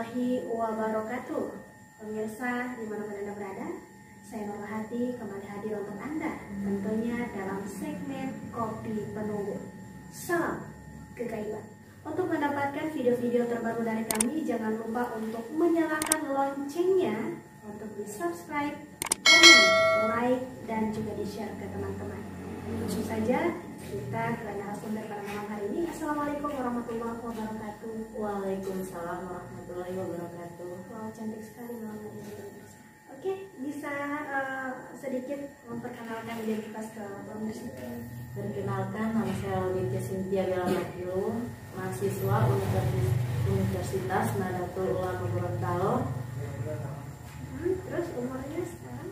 warahmatullahi wabarakatuh. Pemirsa dimanapun Anda berada, saya Nurhati kembali hadir untuk Anda, tentunya dalam segmen Kopi Penunggu. Salam kegaiban. Untuk mendapatkan video-video terbaru dari kami, jangan lupa untuk menyalakan loncengnya, untuk di-subscribe, komen, like, dan juga di-share ke teman-teman. Langsung saja kita ke narasumber pada malam hari ini. Assalamualaikum warahmatullahi wabarakatuh. Waalaikumsalam warahmatullahi wabarakatuh. Wow, cantik sekali malam hari ini. Oke, bisa sedikit memperkenalkan diri kita ke pemirsa. Perkenalkan, nama saya Lauditya Cynthia Bella Makilu, mahasiswa Universitas Nahdlatul Ulama Gorontalo. Terus umurnya sekarang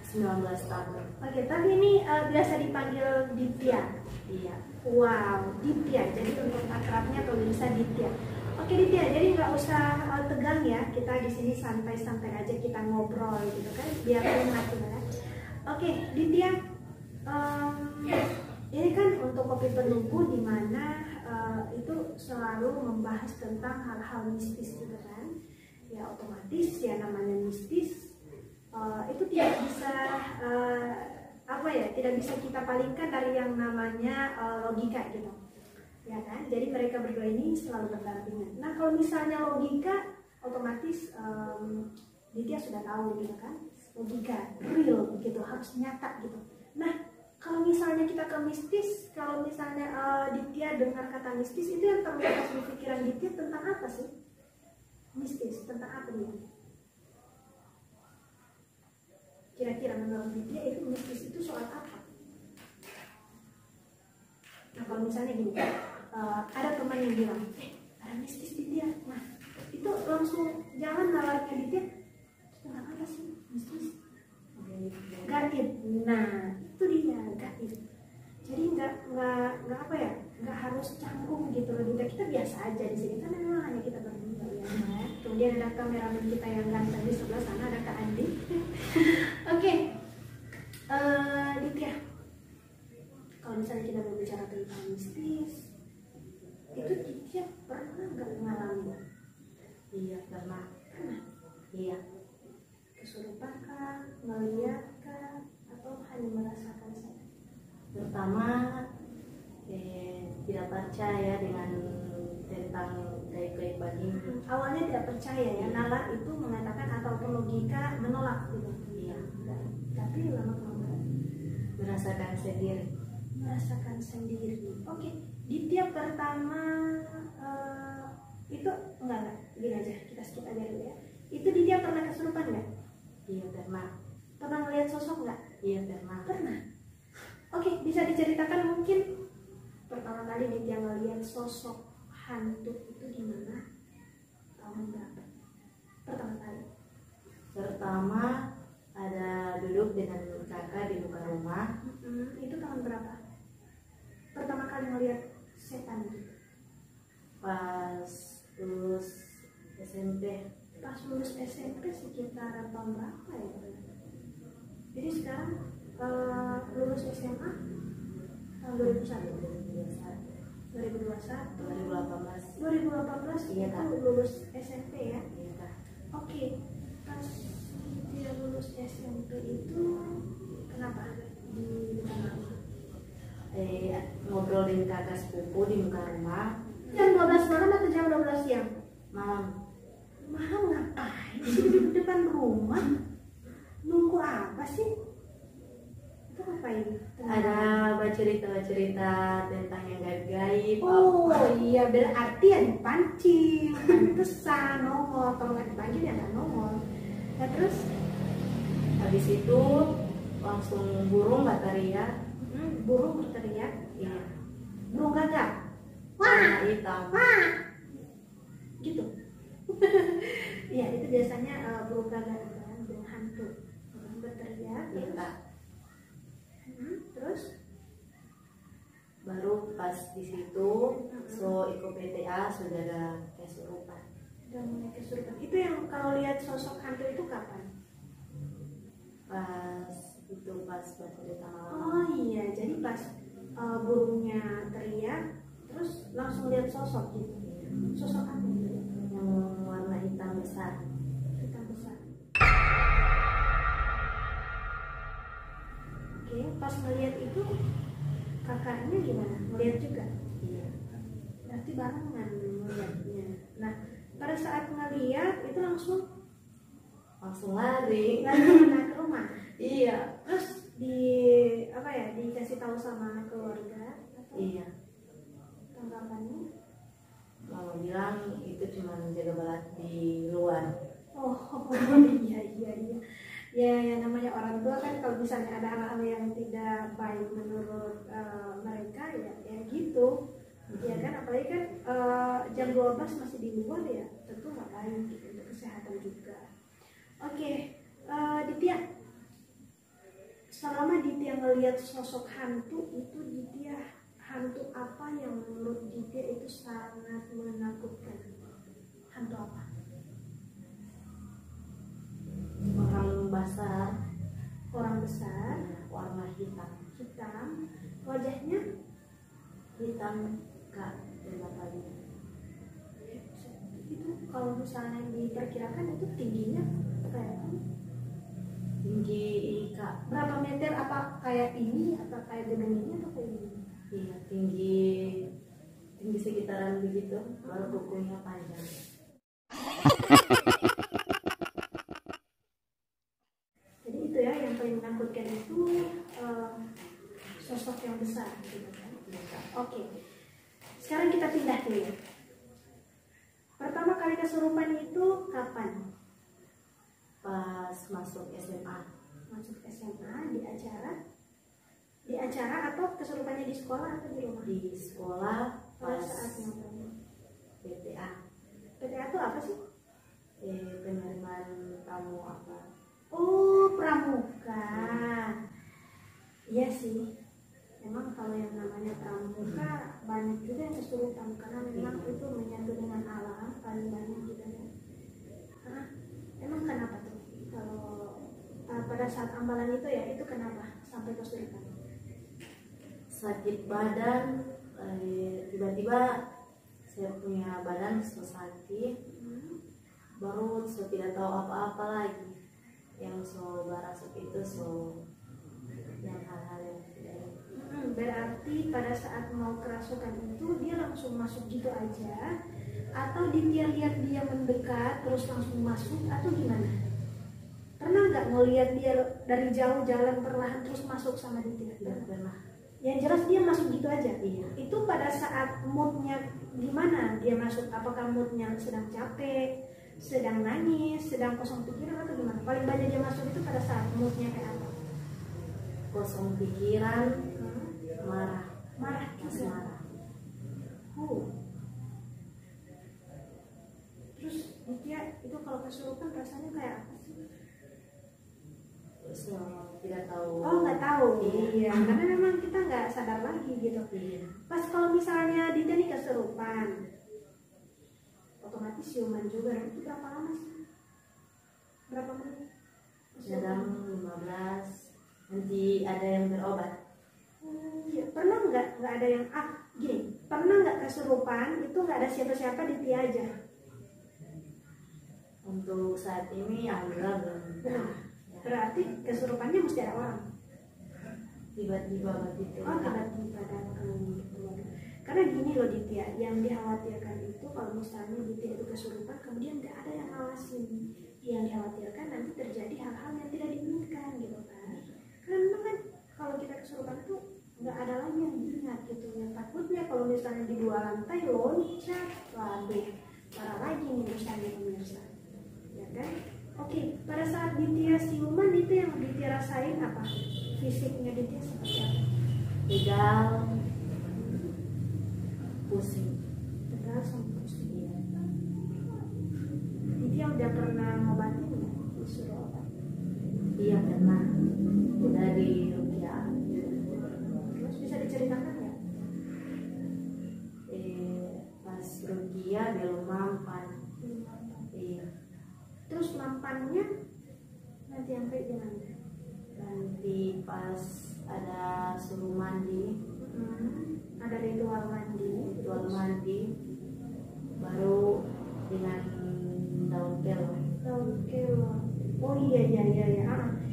19 tahun. Oke, tapi ini biasa dipanggil Ditya. Iya. Wow, Ditya. Jadi untuk akrabnya pemirsa Ditya. Oke Ditya, jadi nggak usah tegang ya. Kita di sini santai-santai aja, kita ngobrol gitu kan, biar enak gitu kan. Oke, Ditya. Ini kan untuk Kopi Penunggu di mana itu selalu membahas tentang hal-hal mistis gitu kan. Ya otomatis ya namanya mistis. Itu tidak bisa tidak bisa kita palingkan dari yang namanya logika gitu ya kan. Jadi mereka berdua ini selalu berdampingan. Nah kalau misalnya logika, otomatis Ditya sudah tahu gitu kan, logika real gitu, harus nyata gitu. Nah kalau misalnya kita ke mistis, kalau misalnya Ditya dengar kata mistis, itu yang terlintas di pikiran Ditya tentang apa sih? Mistis tentang apa dia? Kira-kira menurut Ditya itu mistis itu soal apa? Nah kalau misalnya gini, ada teman yang bilang, ada mistis Ditya. Nah itu langsung jangan nalarnya Ditya, tentang apa sih mistis? Gaib. Nah itu dia gaib. Jadi nggak harus canggung gitu loh Ditya. Kita biasa aja di sini kan memang hanya kita berdua ya. Kemudian ada kameramen kita yang ganteng di sebelah sana, ada Kak Andi. Oke, Ditya, kalau misalnya kita berbicara tentang mistis, itu Ditya pernah nggak ngalamin? Iya, pernah. Pernah? Iya. Kesurupan kah, melihat kah, atau hanya merasakan saja? Pertama, tidak percaya dengan tentang gaib-gaiban ini. Awalnya tidak percaya ya, nalar itu mengatakan ataupun logika menolak gitu. Iya. Tapi lama-kelamaan Merasakan sendiri. merasakan sendiri. Oke, Ditya pertama itu enggak, gini aja, kita skip aja dulu ya. Itu Ditya pernah kesurupan nggak? Iya, pernah. Pernah melihat sosok nggak? Iya, pernah. Pernah. Oke, bisa diceritakan mungkin pertama kali Ditya ngelihat sosok hantu itu di mana? Tahun berapa? Pertama kali. Pertama ada duduk dengan kakak di muka rumah. Itu tahun berapa? Pertama kali melihat setan itu? Pas lulus SMP. Pas lulus SMP sekitar tahun berapa ya? Jadi sekarang lulus SMA tahun 2021. 2018 Iya, itu Kak. lulus SMP ya? Iya, Kak. Oke, pas dia lulus SMP itu kenapa di rumah? Ngobrol dengan kakak sepupu di muka rumah. Jam 12 malam atau jam 12 siang? Malam. Malam ngapain sih di depan rumah? Nunggu apa sih? Itu ngapain? Ada cerita tentang yang gaib-gaib. Oh iya, berarti ya dipancing. Pantesan nongol. Kalau nggak dipancing ya nggak nongol. Nah terus? Habis itu langsung burung berteriak. Burung berteriak. Iya. Burung gagak. Warna hitam. Wah, gitu. Iya, itu biasanya burung gagak kan, burung hantu. Berteriak. Iya, Kak. Terus? Baru pas di situ ikut PTA sudah ada kesurupan. Udah mulai kesurupan. Itu yang kalau lihat sosok hantu itu kapan? Pas bercerita malam. Oh iya, jadi pas burungnya teriak, terus langsung lihat sosok gitu. Sosok apa itu? Yang warna hitam. pas melihat itu kakaknya gimana? Melihat juga? Iya. Berarti barengan melihatnya. Nah, pada saat ngelihat itu langsung lari ke rumah. Iya. Terus dikasih tahu sama keluarga atau Iya. tanggapannya? Mama bilang itu cuma jaga balat di luar. Oh iya. Ya, yang namanya orang tua kan kalau misalnya ada hal-hal yang tidak baik menurut mereka ya gitu. Ya kan, apalagi kan jam 12 masih di luar ya, tentu nggak baik gitu, untuk kesehatan juga. Oke, Ditya, selama Ditya melihat sosok hantu itu, Ditya hantu apa yang menurut Ditya itu sangat menakutkan? Hantu apa? Orang besar, warna hitam, wajahnya hitam kak, lebat lagi. itu kalau misalnya diperkirakan itu tingginya kayak Tinggi kak. berapa meter? Apa kayak ini atau kayak gedung ini atau kayak ini? Iya, tinggi sekitaran begitu, baru kukunya panjang. Jadi itu ya yang paling menakutkan itu sosok yang besar gitu kan. Oke. Sekarang kita pindah dulu ya. Pertama kali kesurupan itu kapan? Pas masuk SMA. Masuk SMA di acara atau kesurupannya di sekolah atau di rumah? Di sekolah Pada pas saat yang PTA. PTA itu apa sih? Penerimaan tamu apa? Oh, pramuka. Iya sih. Memang kalau yang namanya pramuka banyak juga yang kesurupan karena memang itu menyatu dengan alam paling banyak gitu ya. Emang kenapa tuh? Kalau pada saat amalan itu ya, itu kenapa sampai kesurupan? Sakit badan, tiba-tiba saya punya badan sakit, baru saya tidak tahu apa-apa lagi. Yang so barasuk itu yang hal-hal yang tidak. Berarti pada saat mau kerasukan itu dia langsung masuk gitu aja, atau dia lihat dia mendekat terus langsung masuk atau gimana? Pernah nggak ngelihat dia dari jauh jalan perlahan terus masuk sama dia? Tidak pernah. Yang jelas dia masuk gitu aja. Iya. Itu pada saat moodnya gimana dia masuk? Apakah moodnya sedang capek, sedang nangis, sedang kosong pikiran atau gimana? Paling banyak dia masuk itu pada saat moodnya kayak apa? Kosong pikiran, marah Juga. marah. Terus dia itu kalau kesurupan rasanya kayak apa sih? So, tidak tahu. Oh, nggak tahu. Iya. Karena memang kita nggak sadar lagi gitu. Iya. Pas kalau misalnya Dita nih kesurupan, otomatis siuman juga. Itu berapa lama sih? Berapa menit? Dalam 15, nanti ada yang berobat. Iya. Pernah nggak ada yang gini? Pernah nggak kesurupan itu nggak ada siapa-siapa di Tia aja? Untuk saat ini alhamdulillah belum. Berarti kesurupannya mesti ada orang. Tiba-tiba begitu. Oh, tiba-tiba datang gitu. Karena gini loh Ditya, yang dikhawatirkan itu kalau misalnya Ditya itu kesurupan kemudian nggak ada yang ngawasin. Yang dikhawatirkan nanti terjadi hal-hal yang tidak diinginkan gitu kan. Karena memang kan kalau kita kesurupan itu nggak ada lagi yang diingat gitu. Yang takutnya kalau misalnya di 2 lantai loncat, waduh, parah lagi nih misalnya pemirsa. Ya kan? Oke, pada saat Ditya siuman itu yang Ditya rasain apa? Fisiknya Ditya seperti apa? Tegal, pusing. Tegal sama pusing. Ditya udah pernah ngobatin nggak? Disuruh obat? Iya pernah. Dari Rukia. Terus bisa diceritakan nggak? Pas Rukia belum mampan. Iya. Terus mampannya nanti sampai gimana? Nanti pas ada suruh mandi, Ada ritual mandi, baru dengan daun kelor. daun kelor. Oh iya iya iya iya.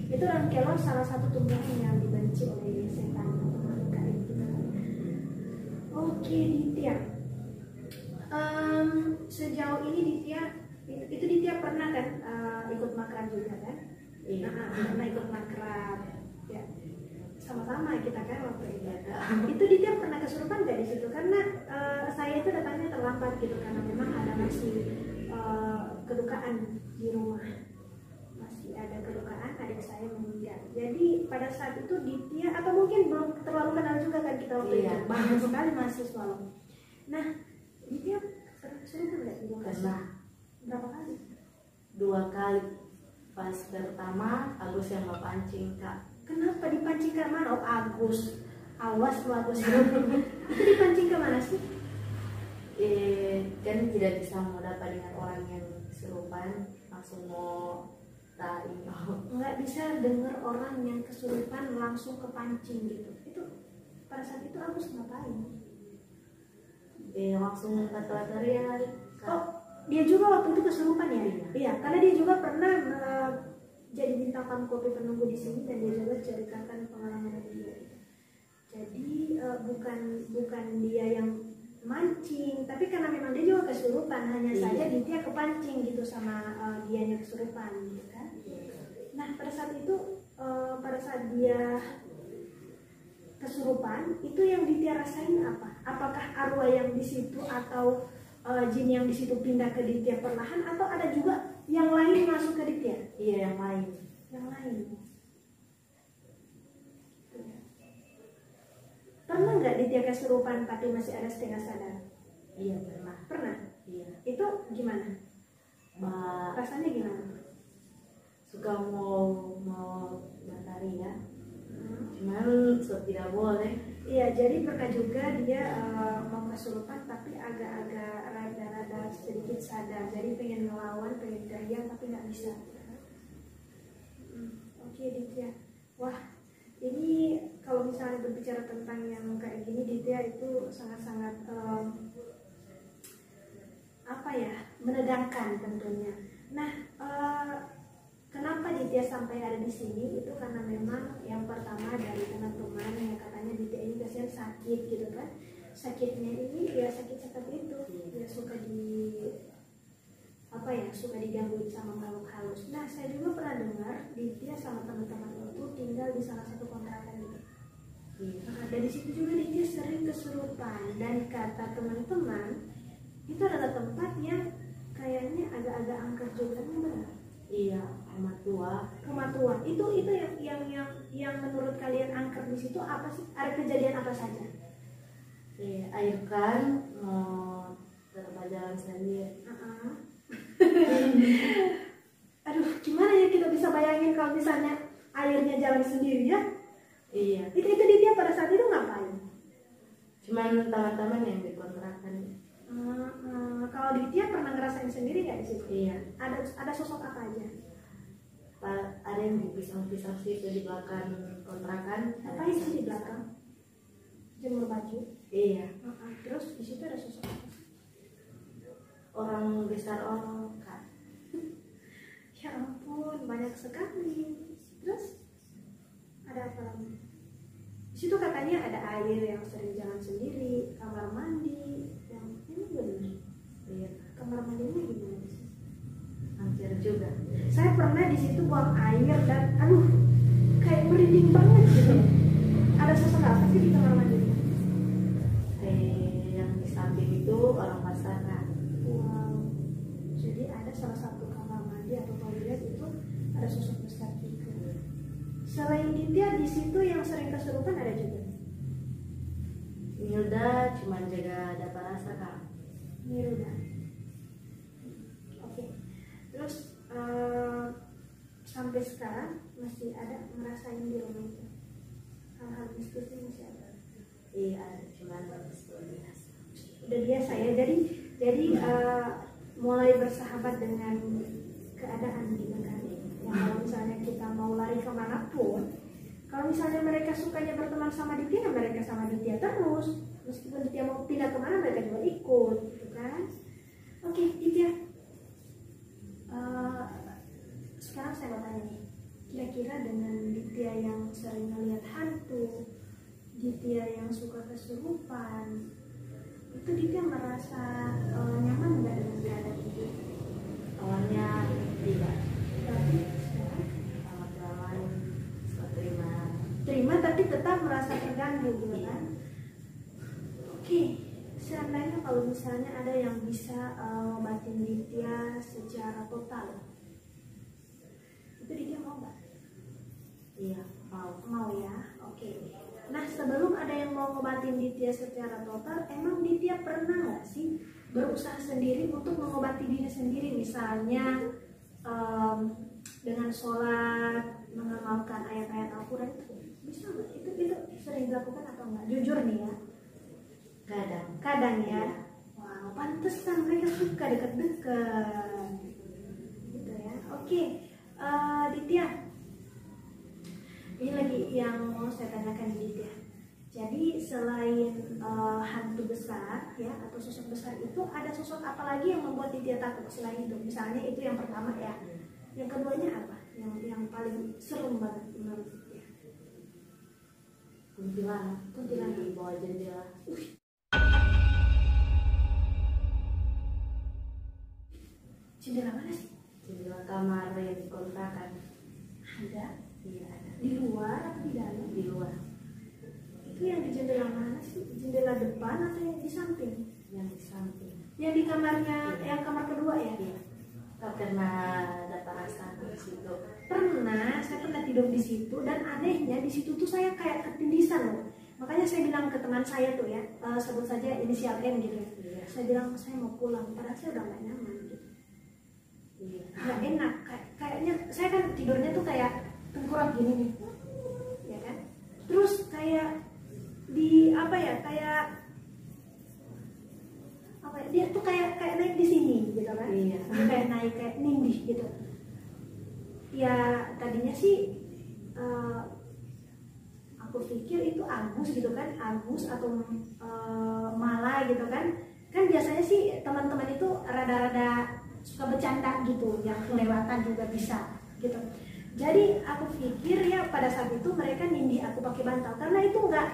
Itu orang kelor salah satu tumbuhan yang dibenci oleh setan atau makhluk gaib gitu kan. Oke Ditya. Sejauh ini Ditya itu Ditya pernah kan ikut makrab juga kan? Iya. Pernah ikut makrab. Ya. Sama-sama kita kan waktu itu. Itu Ditya pernah kesurupan nggak di situ? Karena saya itu datangnya terlambat gitu karena memang ada masih kedukaan di rumah. Masih ada kedukaan adik saya meninggal. Jadi pada saat itu Ditya atau mungkin belum terlalu kenal juga kan kita waktu itu. Banyak sekali mahasiswa loh. Nah, Ditya kesurupan nggak di lokasi? Pernah. Berapa kali? 2 kali. Pas pertama Agus yang mau pancing Kak. Kenapa dipancing ke mana? Oh Agus, awas lu Agus. Itu dipancing ke mana sih? Kan tidak bisa mau dapat dengan orang yang kesurupan, langsung mau tahu. Nggak bisa dengar orang yang kesurupan langsung kepancing gitu. Itu pada saat itu Agus ngapain? Langsung kata teriak. Oh, dia juga waktu itu kesurupan ya? Iya, karena dia juga pernah jadi bintang tamu kopi penunggu di sini dan dia juga ceritakan pengalaman dia. Jadi bukan dia yang mancing, tapi karena memang dia juga kesurupan, hanya saja dia kepancing gitu sama dianya kesurupan gitu kan. Nah pada saat itu pada saat dia kesurupan itu yang Ditya rasain apa? Apakah arwah yang di situ atau jin yang di situ pindah ke Ditya perlahan atau ada juga yang lain masuk ke Ditya? Iya yang lain. Yang lain. Pernah nggak Ditya kesurupan tapi masih ada setengah sadar? Iya pernah. Pernah. Iya. Itu gimana? Rasanya gimana? Suka mau matahari ya. Cuman tidak boleh. Iya, jadi pernah juga dia mau kesurupan tapi agak-agak rada-rada sedikit sadar. Jadi pengen melawan, pengen teriak tapi nggak bisa. Oke, Ditya. Wah, ini kalau misalnya berbicara tentang yang kayak gini, Ditya itu sangat-sangat apa ya, menegangkan tentunya. Nah, kenapa Ditya sampai ada di sini? Itu karena memang yang pertama dari teman-teman yang katanya Ditya ini kasihan sakit gitu kan. Sakitnya ini ya sakit seperti itu, ya suka suka digangguin sama makhluk halus. Nah saya juga pernah dengar Ditya sama teman-teman itu tinggal di salah satu kontrakan gitu. Nah, dari situ juga Ditya sering kesurupan dan kata teman-teman itu adalah tempat yang kayaknya agak-agak angker juga, benar? Iya, rumah tua. Rumah tua. Itu yang menurut kalian angker di situ apa sih? Ada kejadian apa saja? Air kan mau terbajalan sendiri. Aduh, gimana ya kita bisa bayangin kalau misalnya airnya jalan sendiri ya? Iya. Itu Ditya pada saat itu ngapain? Cuman teman-teman yang dikontrakan. Kalau Ditya pernah ngerasain sendiri nggak di situ? Iya. Ada sosok apa aja? Ada yang di pisang-pisang situ di belakang kontrakan. Apa sih di belakang? Jemur baju. Iya. Terus di situ ada sosok apa? Orang besar orang kan. Ya ampun, banyak sekali. Terus ada apa lagi? Di situ katanya ada air yang sering jalan sendiri, kamar mandi, yang ini benar. Iya. Kamar mandinya gimana sih? Hancur juga. Saya pernah di situ buang air dan aduh, kayak merinding banget gitu. Ada sosok apa sih di kamar mandi? Yang di samping itu orang pasangan. Wow. Jadi ada salah satu kamar mandi atau toilet itu ada sosok besar juga. Selain Ditya di situ yang sering kesurupan ada juga. Nilda cuma jaga dapat rasa Kak. Nilda. Oke. Terus sampai sekarang masih ada ngerasain di rumah itu hal-hal mistisnya masih ada. Iya, cuma biasa. Udah biasa ya. Jadi mulai bersahabat dengan keadaan gitu kan. Ya, kalau misalnya kita mau lari kemanapun, kalau misalnya mereka sukanya berteman sama Ditya, mereka sama Ditya terus. Meskipun Ditya mau pindah kemana, mereka juga ikut, gitu kan? Oke, Ditya. sekarang saya mau tanya nih, kira-kira dengan Ditya yang sering melihat hantu, Ditya yang suka kesurupan, itu Ditya merasa nyaman nggak dengan berada di situ? Awalnya tidak, Tapi sekarang lama-kelamaan suka terima. tapi tetap merasa terganggu gitu kan? Oke, seandainya kalau misalnya ada yang bisa ngobatin Ditya secara total, itu Ditya mau nggak? Iya, Mau ya, oke. Nah, sebelum ada yang mau ngobatin Ditya secara total, emang Ditya pernah nggak sih berusaha sendiri untuk mengobati diri sendiri, misalnya dengan sholat, mengamalkan ayat-ayat Al-Quran, itu bisa nggak? Itu sering dilakukan atau nggak? Jujur nih ya. Kadang ya. Wow, pantesan mereka suka dekat-dekat. Gitu ya. Oke, Ditya. Ini lagi yang mau saya tanyakan Ditya. Jadi selain hantu besar ya atau sosok besar itu, ada sosok apa lagi yang membuat Ditya takut selain itu? Misalnya itu yang pertama ya. Yang keduanya apa? Yang paling serem banget menurut Ditya? Kuntilanak di bawah jendela. Jendela mana sih? Jendela kamar yang dikontrakan. Ada? Iya, ada. Di luar atau di dalam? Di luar. Itu yang di jendela mana sih? Jendela depan atau yang di samping? Yang di samping. Yang di kamarnya, yang kamar kedua ya? Iya. Tak pernah ada perasaan di situ. Pernah, saya pernah tidur di situ dan anehnya di situ tuh saya kayak ketindisan loh. Makanya saya bilang ke teman saya tuh ya, sebut saja inisial M gitu ya. Iya. Saya bilang saya mau pulang, padahal saya udah gak nyaman gitu. Iya. Gak enak, kayaknya saya kan tidurnya tuh kayak tengkurap gini nih, ya kan? Terus kayak di apa ya, dia tuh kayak naik di sini gitu kan? Iya. Dia kayak naik kayak nindih gitu. Ya tadinya sih aku pikir itu Agus gitu kan, Agus atau Mala gitu kan. Kan biasanya sih teman-teman itu rada-rada suka bercanda gitu, yang kelewatan juga bisa gitu. Jadi aku pikir ya pada saat itu mereka nindih aku pakai bantal, karena itu nggak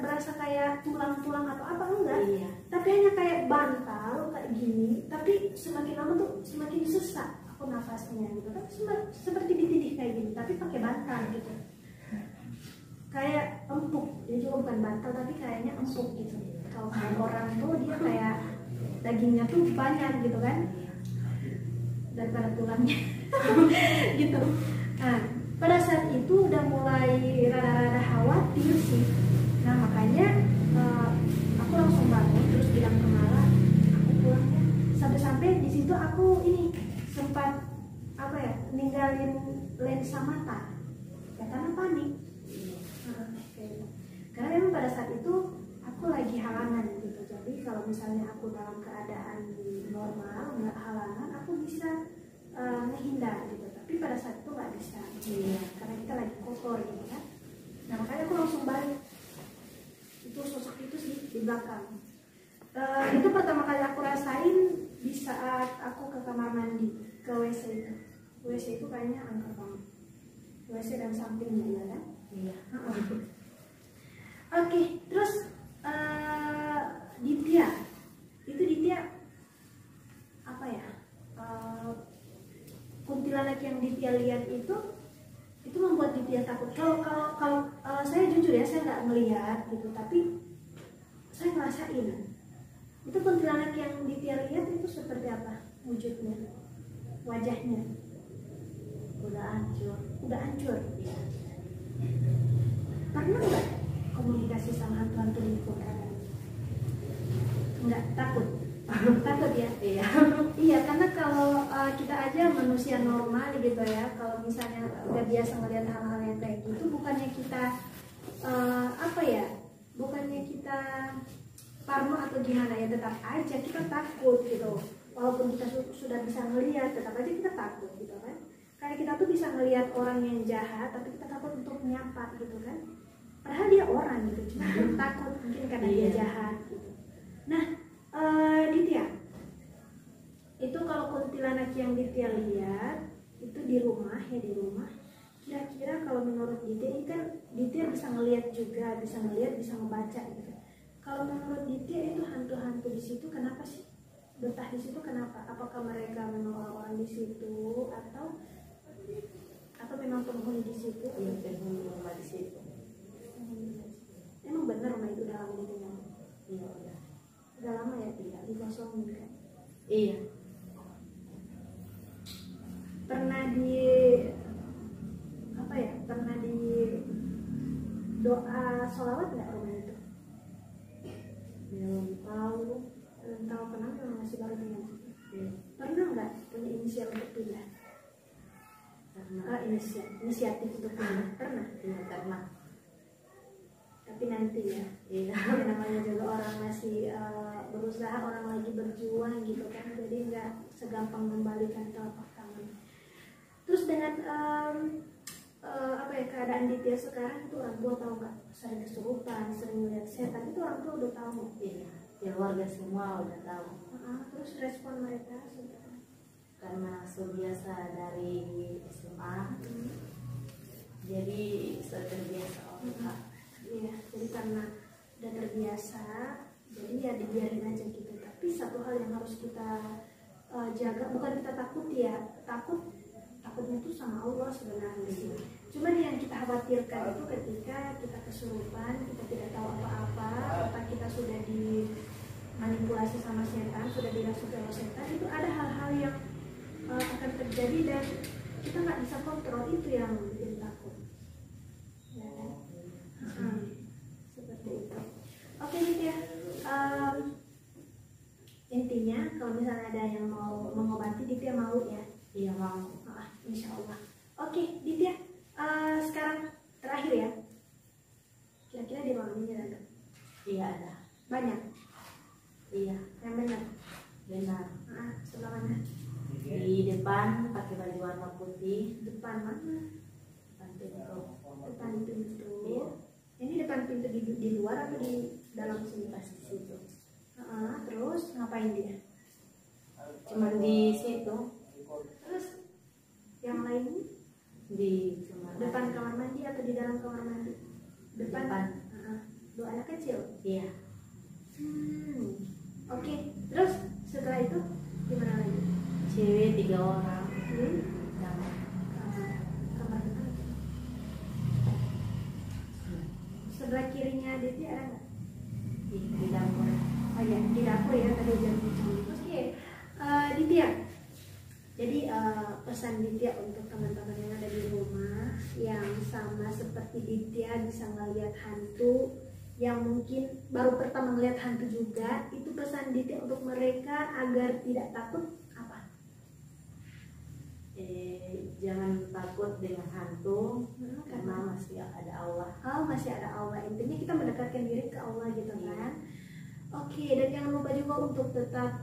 berasa kayak tulang-tulang atau apa, enggak. Iya. Tapi hanya kayak bantal kayak gini, tapi semakin lama tuh semakin sesak aku nafasnya gitu kan, seperti ditindih kayak gini tapi pakai bantal gitu, kayak empuk. Dia juga bukan bantal tapi kayaknya empuk gitu. Kalau kayak orang tuh dia kayak dagingnya tuh banyak gitu kan daripada tulangnya gitu. Nah, pada saat itu udah mulai rada-rada khawatir sih. Nah makanya aku langsung bangun terus bilang ke Mala, aku pulang ya. Sampai-sampai di situ aku ini sempat ninggalin lensa mata ya karena panik. Karena memang pada saat itu aku lagi halangan gitu. Jadi kalau misalnya aku dalam keadaan normal nggak halangan, aku bisa menghindar gitu. Tapi pada saat itu nggak bisa. Iya. Karena kita lagi kotor gitu kan. Nah makanya aku langsung balik. Itu sosok itu sih di belakang. Itu pertama kali aku rasain di saat aku ke kamar mandi, ke WC itu. WC itu kayaknya angker banget. WC dan sampingnya ya kan? Iya. Oke, terus Ditya, itu Ditya apa ya? Kuntilanak yang Ditya lihat itu membuat Ditya takut. Kalau saya jujur ya, saya nggak melihat gitu, tapi saya ngerasain. Itu kuntilanak yang Ditya lihat itu seperti apa wujudnya, wajahnya? Udah hancur. Iya. Pernah nggak komunikasi sama hantu-hantu lingkungan? Nggak, takut ya? Iya. Iya, karena kalau kita aja manusia normal gitu ya, kalau misalnya nggak biasa melihat hal-hal yang kayak gitu, bukannya kita bukannya kita parno atau gimana ya, tetap aja kita takut gitu. Walaupun kita sudah bisa melihat, tetap aja kita takut gitu kan. Kayak kita tuh bisa melihat orang yang jahat, tapi kita takut untuk menyapa gitu kan. Padahal dia orang gitu, cuma kita takut mungkin karena dia jahat gitu. Nah, Ditya, Itu kalau kuntilanak yang Ditya lihat itu di rumah ya, di rumah. Kira-kira kalau menurut Ditya, ini kan Ditya bisa ngelihat juga, bisa ngelihat, bisa membaca gitu. Kalau menurut Ditya itu hantu-hantu di situ kenapa sih betah di situ? Kenapa? Apakah mereka memang orang-orang di situ atau memang penghuni di situ? Iya, penghuni rumah di situ. Emang benar rumah itu udah lama ditinggal? Iya, udah. Udah lama ya, tidak dikosongin kan? Iya. Pernah di apa ya? Pernah di doa sholawat nggak rumah itu? Belum tahu. Belum tahu, pernah memang masih baru tinggal di situ. Iya. Pernah nggak punya inisial untuk pindah? Karena Inisiatif untuk pindah pernah? iya, karena Tapi nanti ya. iya. Ya, namanya juga orang masih berusaha, orang lagi berjuang gitu kan, jadi nggak segampang membalikan telapak tangan. Terus dengan apa ya, keadaan Ditya sekarang itu orang tua tahu nggak? Sering kesurupan, sering melihat setan, itu orang tua udah tahu nggak? Iya, keluarga semua udah tahu. Terus respon mereka sudah. Karena biasa dari SMA, jadi sudah terbiasa orang. Iya, jadi karena udah terbiasa, jadi ya dibiarin aja gitu. Tapi satu hal yang harus kita jaga, bukan kita takut ya, takutnya itu sama Allah sebenarnya sih. Cuman yang kita khawatirkan itu ketika kita kesurupan, kita tidak tahu apa-apa, otak kita sudah dimanipulasi sama setan, sudah dirasuki oleh setan, itu ada hal-hal yang akan terjadi dan kita nggak bisa kontrol, itu yang bikin takut. Ya kan? Seperti itu. Oke Ditya, intinya kalau misalnya ada yang mau mengobati, Ditya mau ya? Iya, mau. Insya Allah. Oke Ditya, sekarang terakhir ya, kira-kira di ruangan ini ada? Iya, ada. Banyak? Iya, Yang benar? benar. Sebelah mana? Di depan pakai baju warna putih. Depan mana? Depan pintu. Depan pintu. Iya. Ini depan pintu di luar atau di dalam sini? Pas di situ. Terus ngapain dia? Cuma di situ. Terus yang lain Di cuma depan kamar mandi atau di dalam kamar mandi? Depan. Dua anak kecil. Iya. Oke. Terus setelah itu gimana lagi? Cewek 3 orang. Kamar depan. Sebelah kirinya Ditya ada nggak? Di dapur. Oh ya, di dapur ya, tadi udah bilang. Oke, Ditya. Jadi pesan Ditya untuk teman-teman yang ada di rumah yang sama seperti Ditya bisa ngelihat hantu, yang mungkin baru pertama melihat hantu juga, itu pesan Ditya untuk mereka agar tidak takut apa? Jangan takut dengan hantu, karena masih ada Allah. Masih ada Allah. Intinya kita mendekatkan diri ke Allah gitu kan. Oke, dan jangan lupa juga untuk tetap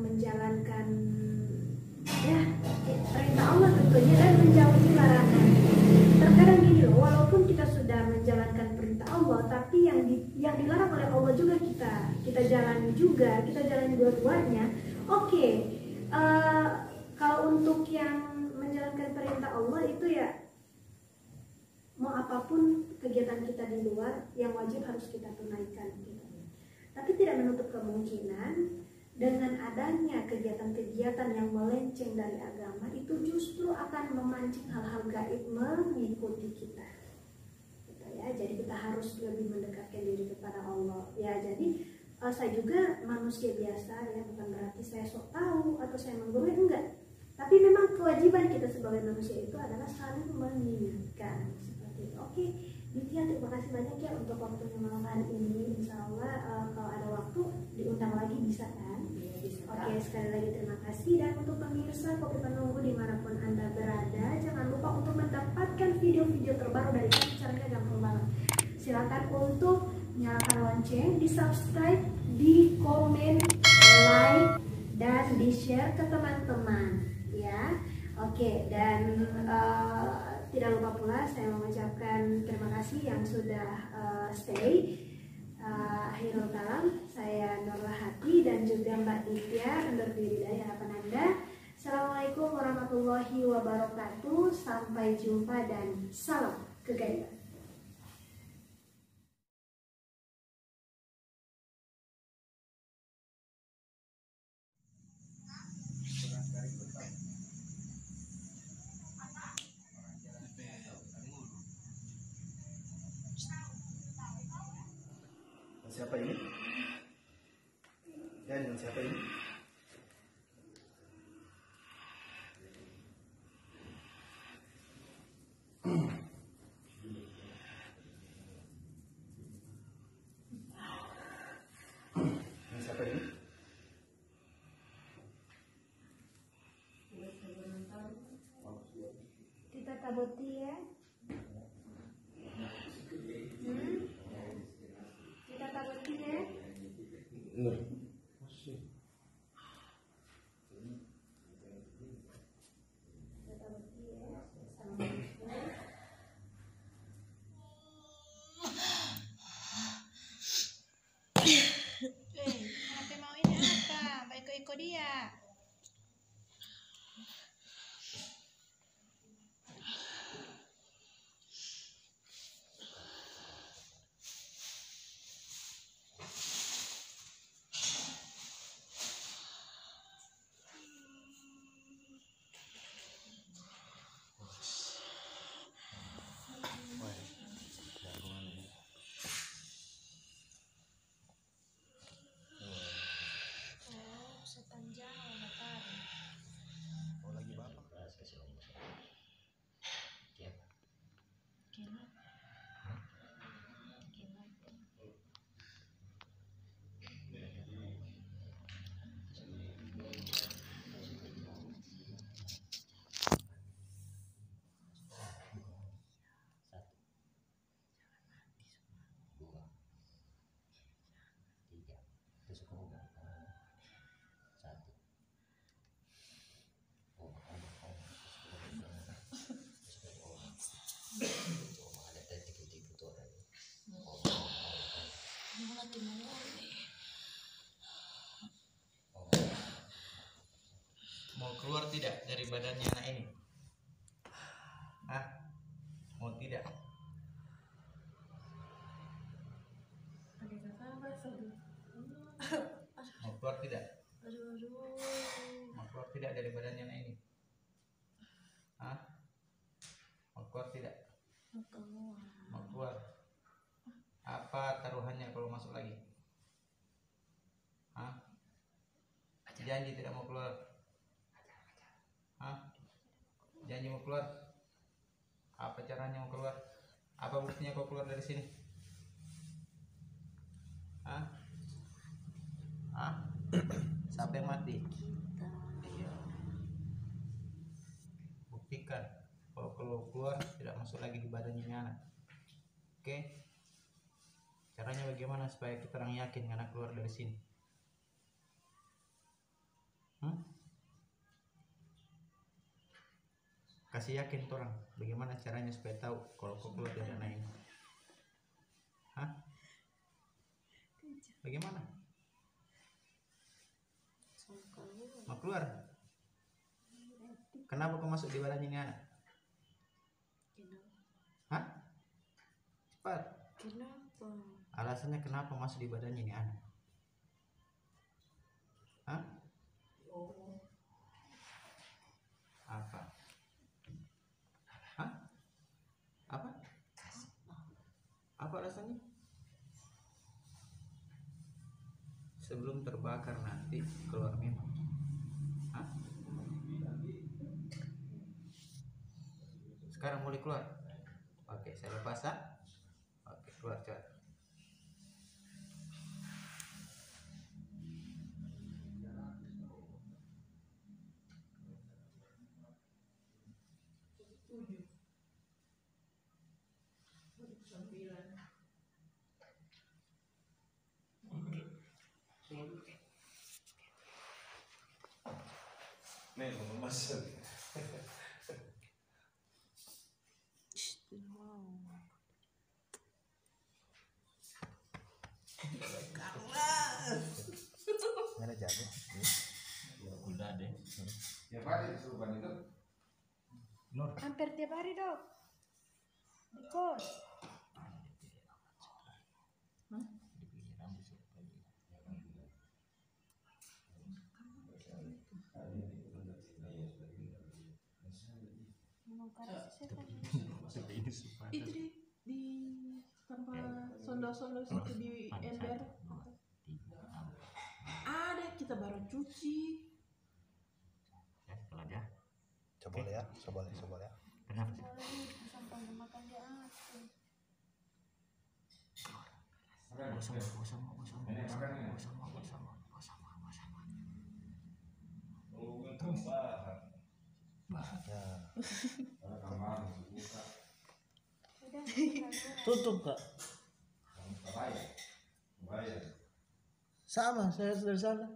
menjalankan ya perintah Allah tentunya, dan menjauhi larangan. Terkadang gini loh, walaupun kita sudah menjalankan perintah Allah, tapi yang dilarang oleh Allah juga kita jalani juga, kita jalani dua-duanya. Oke, kalau untuk yang menjalankan perintah Allah itu ya, mau apapun kegiatan kita di luar, yang wajib harus kita tunaikan gitu. Tapi tidak menutup kemungkinan dengan adanya kegiatan-kegiatan yang melenceng dari agama itu justru akan memancing hal-hal gaib mengikuti kita. Gitu ya. Jadi kita harus lebih mendekatkan diri kepada Allah. Ya, jadi saya juga manusia biasa ya, bukan berarti saya sok tahu atau saya menggurui, enggak. Tapi memang kewajiban kita sebagai manusia itu adalah saling mengingatkan. Seperti itu. Oke, Ditya, terima kasih banyak ya untuk waktunya malam hari ini. Insya Allah kalau ada waktu diundang lagi bisa kan? Iya, bisa. Oke, sekali lagi terima kasih. Dan untuk pemirsa Kopi Penunggu dimanapun Anda berada, jangan lupa untuk mendapatkan video-video terbaru dari kami. Caranya gampang banget. Silakan untuk nyalakan lonceng, di subscribe, di komen, like, dan di share ke teman-teman ya. Oke, dan tidak lupa pula saya mengucapkan terima kasih yang sudah stay Akhirul kalam, saya Nurhati dan juga Mbak Ditya undur diri dari hadapan Anda. Assalamualaikum warahmatullahi wabarakatuh. Sampai jumpa dan salam kegaiban. Siapa ini? Ya, dengan siapa ini? Dengan siapa ini? Kita taboti ya. Kita taboti ya. Nur. Nanti mau ini apa? Mau ikut dia. Mau keluar tidak dari badannya anak ini? Hah? Mau tidak? Mau keluar tidak? Mau keluar tidak dari badannya anak ini? Hah? Mau keluar tidak? Mau keluar. Apa taruhannya kalau masuk lagi? Hah? Janji tidak mau keluar. Hah? Janji mau keluar. Apa caranya mau keluar? Apa buktinya kau keluar dari sini? Hah? Hah? Siapa yang mati? Iya. Buktikan kalau keluar tidak masuk lagi di badannya ini anak. Oke? Caranya bagaimana supaya kita orang yakin anak keluar dari sini? Kasih yakin orang. Bagaimana caranya supaya tahu kalau kau keluar dari anak ini? Hah? Bagaimana? Mau keluar? Kenapa kau masuk di badan ini anak? Hah? Cepat. Kenapa? Alasannya kenapa masuk di badannya ini anak? Hah? Apa? Hah? Apa? Apa alasannya? Sebelum terbakar nanti keluar memang. Hah? Sekarang boleh keluar? Oke, saya lepas ya. Oke, keluar cepat. Nih, masuk. Tiap hari kesurupan itu. Nur. Hampir tiap hari, Dok. Di kos. Itu di tanpa sondo-sondo situ di ember. Ada kita baru cuci. Coba ya, coba ya. Sampai makan dia aku. Tutup kak. Sama saya dari sana.